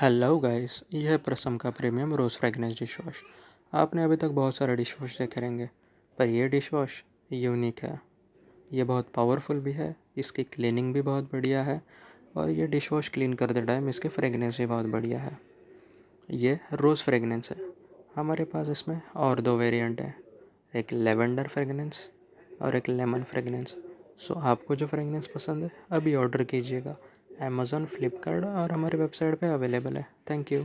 Hello guys, ये है प्रसम का प्रीमियम रोज़ फ्रेगनेंस डिश वॉश। आपने अभी तक बहुत सारे डिश वॉश देखे रहेंगे, पर ये डिश वॉश यूनिक है। ये बहुत पावरफुल भी है, इसकी क्लीनिंग भी बहुत बढ़िया है और ये डिश वॉश क्लीन करते टाइम इसके फ्रेगनेंस भी बहुत बढ़िया है। ये रोज़ फ्रेगनेंस है। हमारे पास इसमें और दो वेरिएंट हैं, एक लेवेंडर फ्रेगनेंस और एक लेमन फ्रेगनेंस। सो आपको जो फ्रेगनेंस पसंद है अभी ऑर्डर कीजिएगा। अमेज़ॉन, फ्लिपकार्ट और हमारे वेबसाइट पे अवेलेबल है। Thank you.